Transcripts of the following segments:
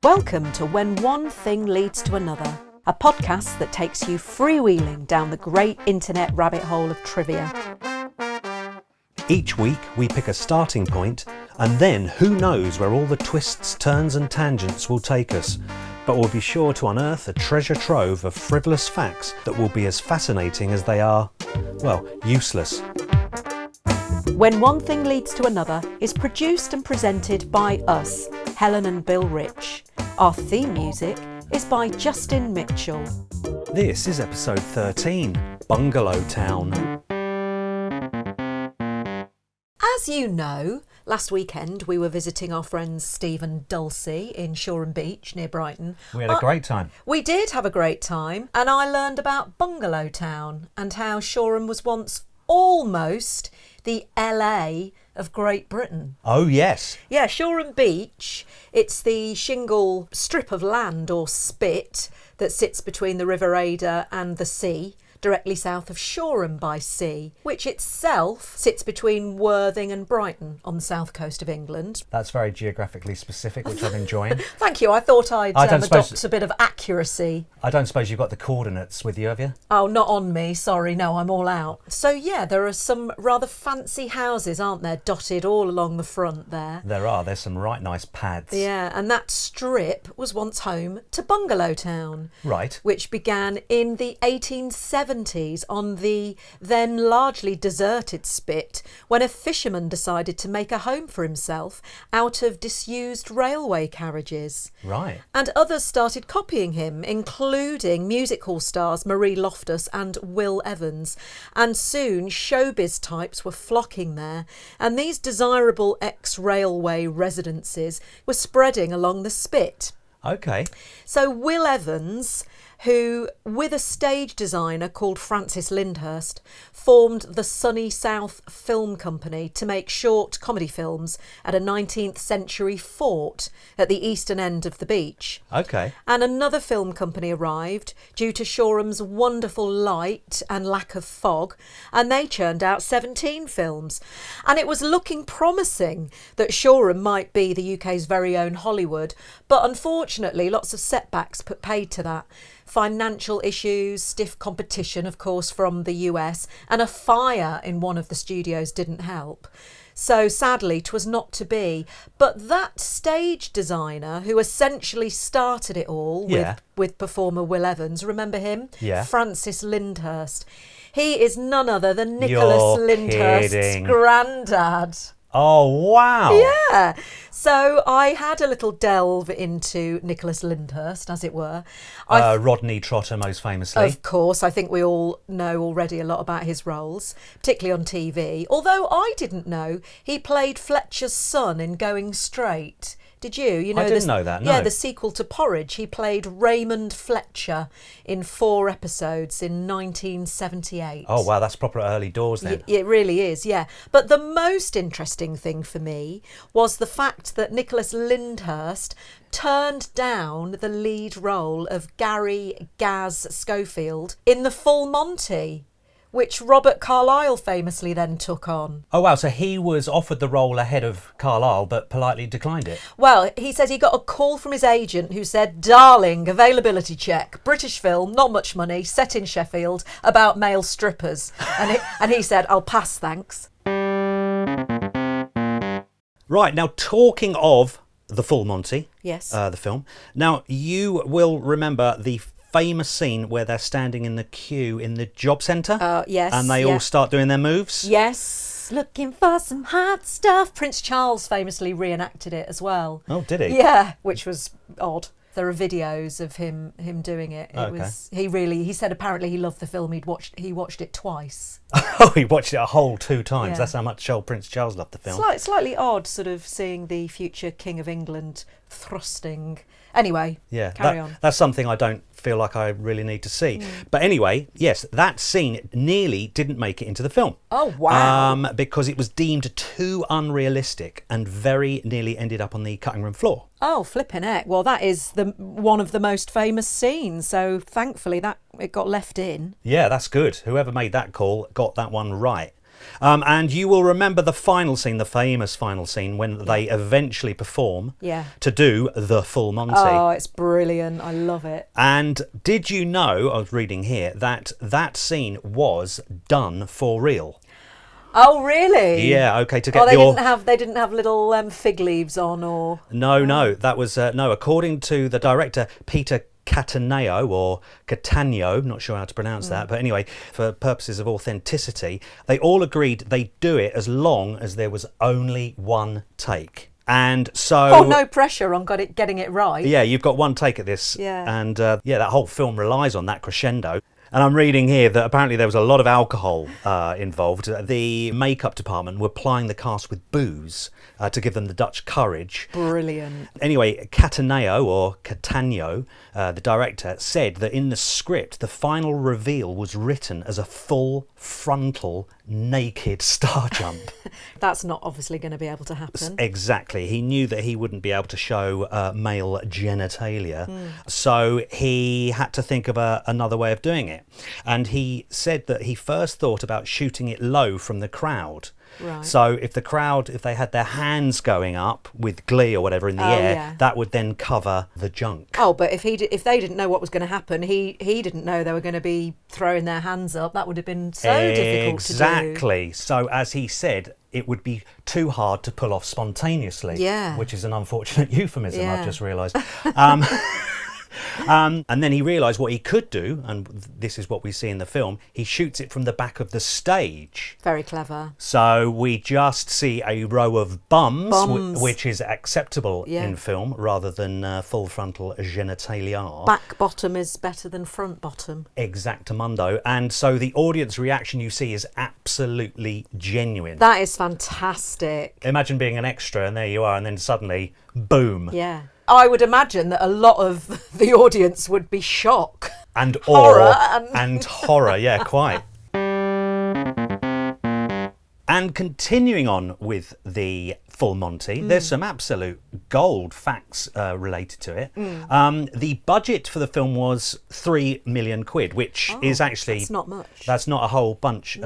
Welcome to When One Thing Leads to Another, a podcast that takes you freewheeling down the great internet rabbit hole of trivia. Each week we pick a starting point, and then who knows where all the twists, turns and tangents will take us. But we'll be sure to unearth a treasure trove of frivolous facts that will be as fascinating as they are, well, useless. When One Thing Leads to Another is produced and presented by us, Helen and Bill Rich. Our theme music is by Justin Mitchell. This is episode 13, Bungalow Town. As you know, last weekend we were visiting our friends Steve and Dulcie in Shoreham Beach near Brighton. We had a great time. We did have a great time, and I learned about Bungalow Town and how Shoreham was once almost the LA of Great Britain. Oh, yes. Yeah, Shoreham Beach, it's the shingle strip of land or spit that sits between the River Ada and the sea, directly south of Shoreham-by-Sea, which itself sits between Worthing and Brighton on the south coast of England. That's very geographically specific, which I'm enjoying. Thank you. I thought I'd adopt a bit of accuracy. I don't suppose you've got the coordinates with you, have you? Oh, not on me. Sorry. No, I'm all out. So, yeah, there are some rather fancy houses, aren't there, dotted all along the front there. There are. There's some right nice pads. Yeah, and that strip was once home to Bungalow Town. Right. Which began in the 1870s on the then largely deserted spit when a fisherman decided to make a home for himself out of disused railway carriages. Right. And others started copying him, including music hall stars Marie Loftus and Will Evans. And soon showbiz types were flocking there, and these desirable ex-railway residences were spreading along the spit. Okay. So Will Evans, who, with a stage designer called Francis Lyndhurst, formed the Sunny South Film Company to make short comedy films at a 19th century fort at the eastern end of the beach. Okay. And another film company arrived due to Shoreham's wonderful light and lack of fog, and they churned out 17 films. And it was looking promising that Shoreham might be the UK's very own Hollywood, but unfortunately lots of setbacks put paid to that. Financial issues, stiff competition, of course, from the US, and a fire in one of the studios didn't help. So sadly, 'twas not to be. But that stage designer who essentially started it all with performer Will Evans, remember him? Yeah. Francis Lyndhurst. He is none other than Nicolas Lyndhurst's granddad. Oh, wow. Yeah. So I had a little delve into Nicolas Lyndhurst, as it were. Rodney Trotter, most famously. Of course, I think we all know already a lot about his roles, particularly on TV. Although I didn't know he played Fletcher's son in Going Straight. Did you? You know, I didn't know that, no. Yeah, the sequel to Porridge. He played Raymond Fletcher in 4 episodes in 1978. Oh, wow, that's proper early doors then. It really is, yeah. But the most interesting thing for me was the fact that Nicolas Lyndhurst turned down the lead role of Gary Gaz Schofield in The Full Monty, which Robert Carlyle famously then took on. Oh, wow, so he was offered the role ahead of Carlyle, but politely declined it. Well, he says he got a call from his agent who said, "Darling, availability check, British film, not much money, set in Sheffield, about male strippers." And he said, "I'll pass, thanks." Right, now talking of The Full Monty, yes, the film. Now, you will remember the famous scene where they're standing in the queue in the job centre. Yes. And they all start doing their moves. Yes. Looking for some hot stuff. Prince Charles famously reenacted it as well. Oh, did he? Yeah, which was odd. There are videos of him doing it. He said apparently he loved the film. He watched it twice. Oh, he watched it a whole 2 times. Yeah. That's how much old Prince Charles loved the film. Slightly odd, sort of seeing the future King of England thrusting. Anyway, carry on. That's something I don't feel like I really need to see. But anyway, yes, that scene nearly didn't make it into the film. Oh, wow. Because it was deemed too unrealistic and very nearly ended up on the cutting room floor. Oh, flipping heck. Well, that is one of the most famous scenes. So thankfully it got left in. Yeah, that's good. Whoever made that call got that one right. And you will remember the final scene, the famous final scene, when they eventually perform to do the full Monty. Oh, it's brilliant. I love it. And did you know, I was reading here, that that scene was done for real? Oh, really? Yeah, okay, to get they didn't have little fig leaves on, or... No, that was... no, according to the director, Peter Cattaneo, or Cattaneo, not sure how to pronounce that, but anyway, for purposes of authenticity, they all agreed they'd do it as long as there was only one take. And so... Oh, no pressure on getting it right. Yeah, you've got one take at this. Yeah. And that whole film relies on that crescendo. And I'm reading here that apparently there was a lot of alcohol involved. The makeup department were plying the cast with booze to give them the Dutch courage. Brilliant. Anyway, Cattaneo, or Cattaneo, the director, said that in the script, the final reveal was written as a full frontal naked star jump. That's not obviously going to be able to happen. Exactly. He knew that he wouldn't be able to show male genitalia, so he had to think of another way of doing it. And he said that he first thought about shooting it low from the crowd. Right. So if the crowd, if they had their hands going up with glee or whatever in the air, that would then cover the junk. Oh, but if they didn't know what was going to happen, he didn't know they were going to be throwing their hands up. That would have been so difficult to do. Exactly. So as he said, it would be too hard to pull off spontaneously. Yeah. Which is an unfortunate euphemism, Yeah. I've just realised. And then he realised what he could do, and this is what we see in the film, he shoots it from the back of the stage. Very clever. So we just see a row of bums. Which is acceptable in film, rather than full frontal genitalia. Back bottom is better than front bottom. Exactamundo. And so the audience reaction you see is absolutely genuine. That is fantastic. Imagine being an extra and there you are, and then suddenly, boom. Yeah. I would imagine that a lot of the audience would be shocked. And horror. awe. And horror, yeah, quite. And continuing on with the full Monty, there's some absolute gold facts related to it. The budget for the film was £3 million, which is actually... That's not much. That's not a whole bunch,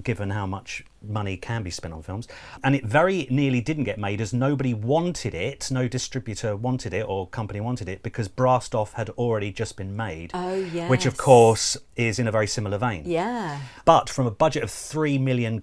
given how much money can be spent on films. And it very nearly didn't get made, as nobody wanted it, no distributor wanted it or company wanted it, because Brastoff had already just been made. Oh, yes. Which, of course, is in a very similar vein. Yeah. But from a budget of £3 million,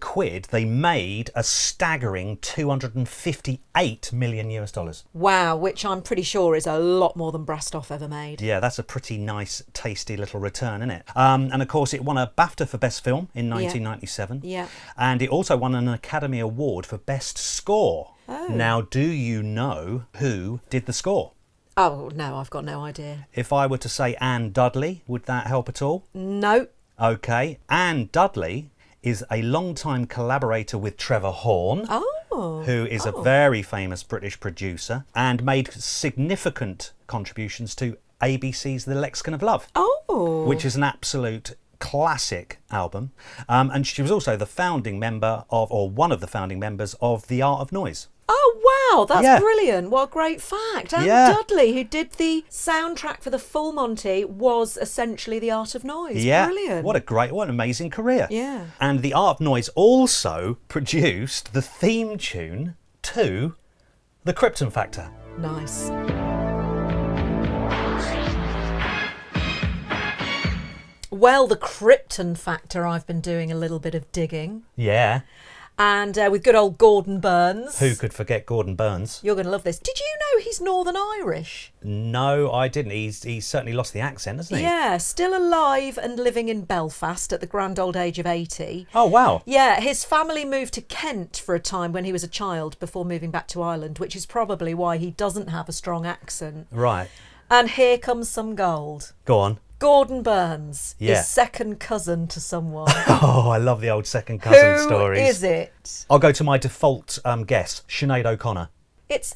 they made a staggering $258 million US. Wow, which I'm pretty sure is a lot more than Brastoff ever made. Yeah, that's a pretty nice, tasty little return, isn't it? And of course, it won a BAFTA for Best Film in 1997. Yeah. And it also won an Academy Award for Best Score. Oh. Now, do you know who did the score? Oh, no, I've got no idea. If I were to say Anne Dudley, would that help at all? No. Okay. Anne Dudley is a long-time collaborator with Trevor Horn, who is a very famous British producer and made significant contributions to ABC's The Lexicon of Love, which is an absolute classic album. And she was also the founding member of, or one of the founding members of, The Art of Noise. Oh, wow, that's brilliant. What a great fact. Anne Dudley, who did the soundtrack for the full Monty, was essentially The Art of Noise. Yeah. Brilliant. What an amazing career. Yeah. And The Art of Noise also produced the theme tune to The Krypton Factor. Nice. Well, The Krypton Factor, I've been doing a little bit of digging. Yeah. And with good old Gordon Burns. Who could forget Gordon Burns? You're going to love this. Did you know he's Northern Irish? No, I didn't. He's certainly lost the accent, hasn't he? Yeah, still alive and living in Belfast at the grand old age of 80. Oh, wow. Yeah, his family moved to Kent for a time when he was a child before moving back to Ireland, which is probably why he doesn't have a strong accent. Right. And here comes some gold. Go on. Gordon Burns is second cousin to someone. Oh, I love the old second cousin stories. Who is it? I'll go to my default guess, Sinead O'Connor. It's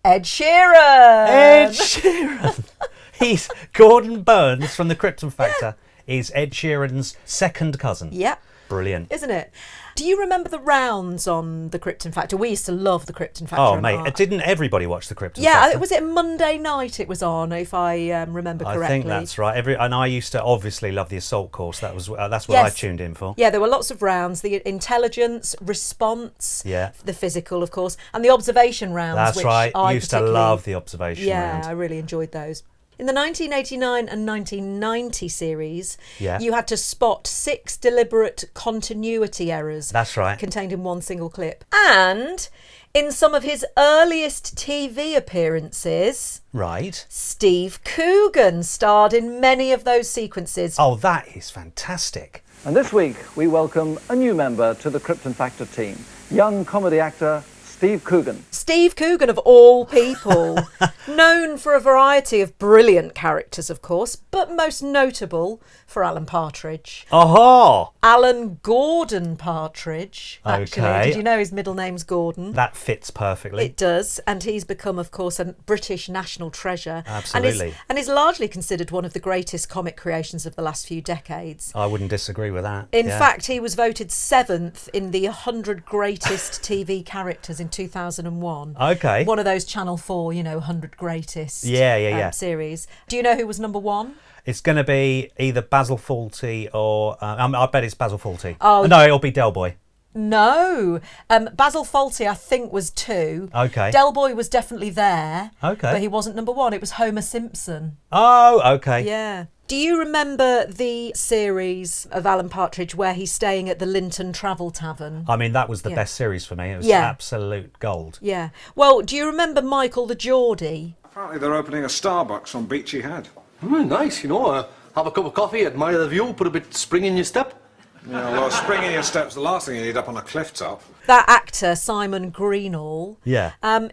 Ed Sheeran. Ed Sheeran. He's Gordon Burns from the Krypton Factor is Ed Sheeran's second cousin. Yep. Brilliant. Isn't it? Do you remember the rounds on the Krypton Factor? We used to love the Krypton Factor. Oh, mate, didn't everybody watch the Krypton Factor? Yeah, was it Monday night it was on, if I remember correctly? I think that's right. And I used to obviously love the assault course. That's what I tuned in for. Yeah, there were lots of rounds. The intelligence, response, yeah, the physical, of course, and the observation rounds. That's right. I used to love the observation rounds. Yeah, I really enjoyed those. In the 1989 and 1990 series, you had to spot 6 deliberate continuity errors. That's right. Contained in one single clip. And in some of his earliest TV appearances, right, Steve Coogan starred in many of those sequences. Oh, that is fantastic. And this week, we welcome a new member to the Krypton Factor team, young comedy actor Steve Coogan. Steve Coogan, of all people, known for a variety of brilliant characters, of course, but most notable for Alan Partridge. Aha! Alan Gordon Partridge, actually. Okay. Did you know his middle name's Gordon? That fits perfectly. It does, and he's become, of course, a British national treasure. Absolutely. And is largely considered one of the greatest comic creations of the last few decades. I wouldn't disagree with that. In fact, he was voted 7th in the 100 greatest TV characters in 2001. Okay. One of those Channel 4, 100 greatest series. Do you know who was number 1? It's going to be either Basil Fawlty or... I bet it's Basil Fawlty. Oh, no, it'll be Del Boy. No. Basil Fawlty, I think, was 2. Okay. Del Boy was definitely there. Okay. But he wasn't number 1. It was Homer Simpson. Oh, okay. Yeah. Do you remember the series of Alan Partridge where he's staying at the Linton Travel Tavern? I mean, that was the best series for me. It was absolute gold. Yeah. Well, do you remember Michael the Geordie? Apparently they're opening a Starbucks on Beachy Head. Nice, have a cup of coffee, admire the view, put a bit of spring in your step. Yeah, well, spring in your step's the last thing you need up on a cliff top. That actor, Simon Greenall,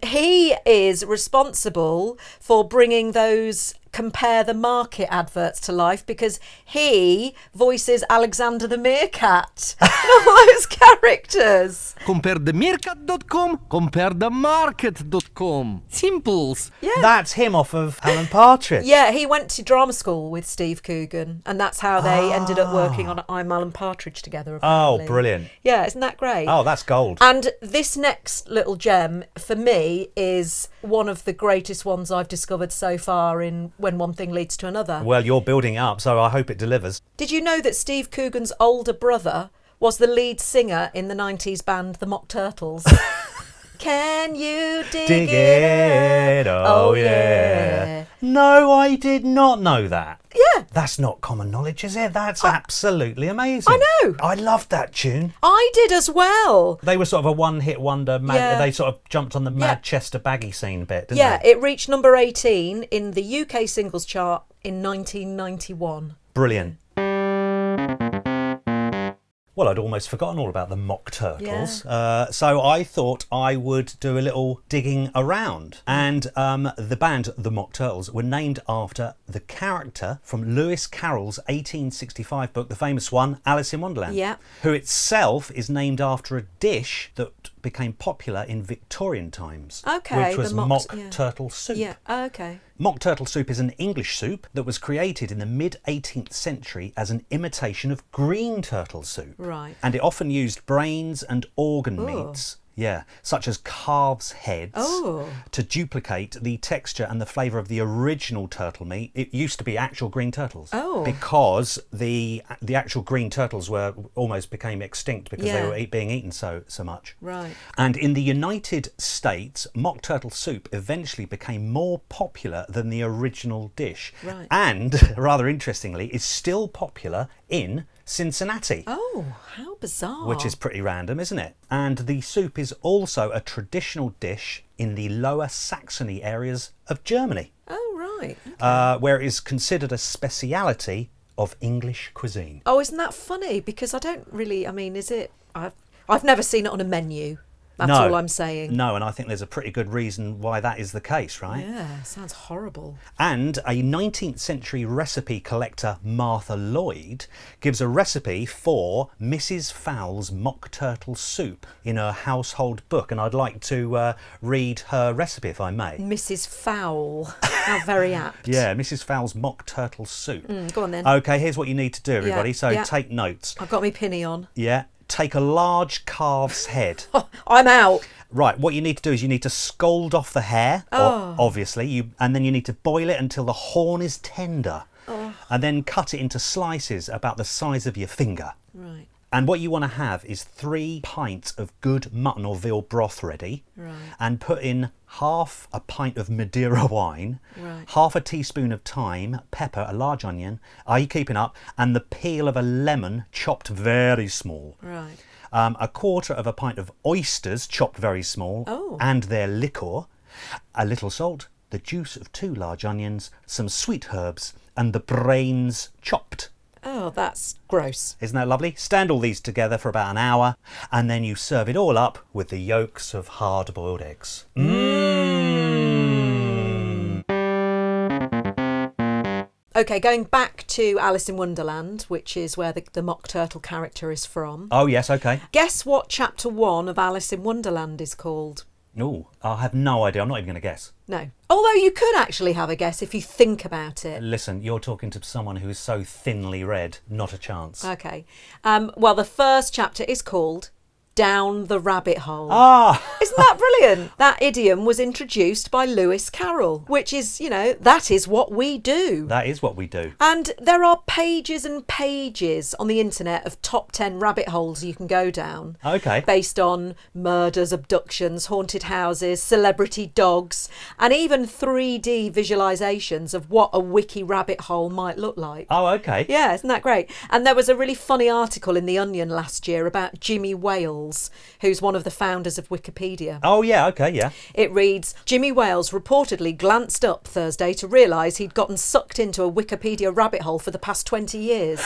he is responsible for bringing those Compare the Market adverts to life because he voices Alexander the Meerkat and all those characters. CompareTheMeerkat.com, CompareTheMarket.com. Simples. Yeah. That's him off of Alan Partridge. Yeah, he went to drama school with Steve Coogan and that's how they ended up working on I'm Alan Partridge together, apparently. Oh, brilliant. Yeah, isn't that great? Oh, that's gold. And this next little gem, for me, is one of the greatest ones I've discovered so far in When One Thing Leads to Another. Well, you're building it up, so I hope it delivers. Did you know that Steve Coogan's older brother was the lead singer in the 90s band The Mock Turtles? Can you dig it? Oh, yeah. No, I did not know that. Yeah. That's not common knowledge, is it? That's absolutely amazing. I know. I loved that tune. I did as well. They were sort of a one-hit wonder. They sort of jumped on the Manchester baggy scene bit, didn't they? It reached number 18 in the UK singles chart in 1991. Brilliant. Well, I'd almost forgotten all about the Mock Turtles. Yeah. So I thought I would do a little digging around. And the band, the Mock Turtles, were named after the character from Lewis Carroll's 1865 book, the famous one, Alice in Wonderland. Yeah. Who itself is named after a dish that became popular in Victorian times. Okay. Which was mock turtle soup. Yeah, okay. Mock turtle soup is an English soup that was created in the mid-18th century as an imitation of green turtle soup. Right. And it often used brains and organ meats. Yeah, such as calves' heads, to duplicate the texture and the flavour of the original turtle meat. It used to be actual green turtles, because the actual green turtles almost became extinct because they were being eaten so much. Right. And in the United States, mock turtle soup eventually became more popular than the original dish, and rather interestingly, is still popular in Cincinnati. Oh, how bizarre. Which is pretty random, isn't it? And the soup is also a traditional dish in the Lower Saxony areas of Germany. Oh, right. Okay. Where it is considered a speciality of English cuisine. Oh, isn't that funny? Because I don't really, is it? I've never seen it on a menu. That's all I'm saying. No, and I think there's a pretty good reason why that is the case, right? Yeah, sounds horrible. And a 19th century recipe collector, Martha Lloyd, gives a recipe for Mrs. Fowle's mock turtle soup in her household book. And I'd like to read her recipe, if I may. Mrs. Fowle. How very apt. Yeah, Mrs. Fowle's mock turtle soup. Go on then. Okay, here's what you need to do, everybody. Take notes. I've got my pinny on. Yeah. take a large calf's head. I'm out. Right, what you need to do is you need to scald off the hair, obviously, and then you need to boil it until the horn is tender. And then cut it into slices about the size of your finger. Right. And what you want to have is 3 pints of good mutton or veal broth ready. Right. And put in half a pint of Madeira wine, Right. half a teaspoon of thyme, pepper, a large onion. Are you keeping up? And the peel of a lemon chopped very small. Right. A quarter of a pint of oysters chopped very small. And their liquor. A little salt, the juice of 2 large onions, some sweet herbs, and the brains chopped. Oh, that's gross. Isn't that lovely? Stand all these together for about an hour, and then you serve it all up with the yolks of hard-boiled eggs. Okay, going back to Alice in Wonderland, which is where the Mock Turtle character is from. Oh, yes, okay. Guess what chapter 1 of Alice in Wonderland is called? Oh, I have no idea. I'm not even going to guess. No. Although you could actually have a guess if you think about it. Listen, you're talking to someone who is so thinly read. Not a chance. Okay. Well, the first chapter is called Down the Rabbit Hole. Ah! Isn't that brilliant? That idiom was introduced by Lewis Carroll, which is, that is what we do. That is what we do. And there are pages and pages on the internet of top 10 rabbit holes you can go down. Okay. Based on murders, abductions, haunted houses, celebrity dogs, and even 3D visualisations of what a wiki rabbit hole might look like. Oh, okay. Yeah, isn't that great? And there was a really funny article in The Onion last year about Jimmy Wales, who's one of the founders of Wikipedia. Oh, yeah, okay, yeah. It reads, Jimmy Wales reportedly glanced up Thursday to realise he'd gotten sucked into a Wikipedia rabbit hole for the past 20 years.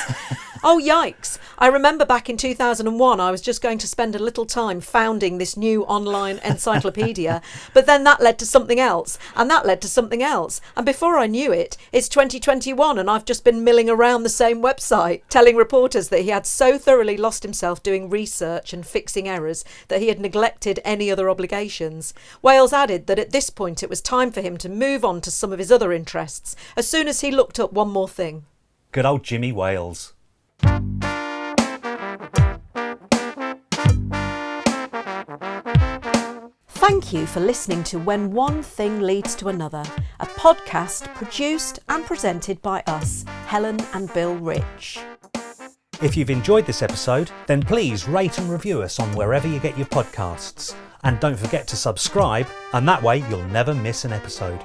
Oh, yikes. I remember back in 2001, I was just going to spend a little time founding this new online encyclopedia, but then that led to something else, and that led to something else. And before I knew it, it's 2021 and I've just been milling around the same website, telling reporters that he had so thoroughly lost himself doing research and fixing errors that he had neglected any other obligations. Wales added that at this point it was time for him to move on to some of his other interests, as soon as he looked up one more thing. Good old Jimmy Wales. Thank you for listening to When One Thing Leads to Another, a podcast produced and presented by us, Helen and Bill Rich. If you've enjoyed this episode, then please rate and review us on wherever you get your podcasts. And don't forget to subscribe, and that way you'll never miss an episode.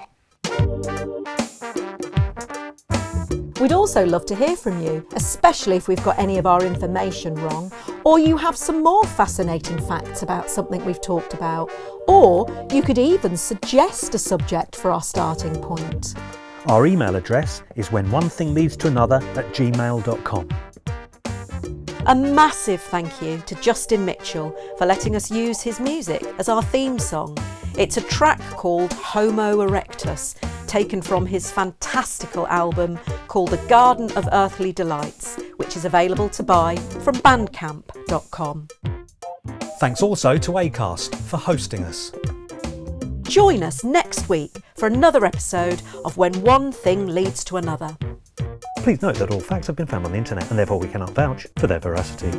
We'd also love to hear from you, especially if we've got any of our information wrong, or you have some more fascinating facts about something we've talked about, or you could even suggest a subject for our starting point. Our email address is whenonethingleads@gmail.com. A massive thank you to Justin Mitchell for letting us use his music as our theme song. It's a track called Homo Erectus, taken from his fantastical album called The Garden of Earthly Delights, which is available to buy from bandcamp.com. Thanks also to Acast for hosting us. Join us next week for another episode of When One Thing Leads to Another. Please note that all facts have been found on the internet and therefore we cannot vouch for their veracity.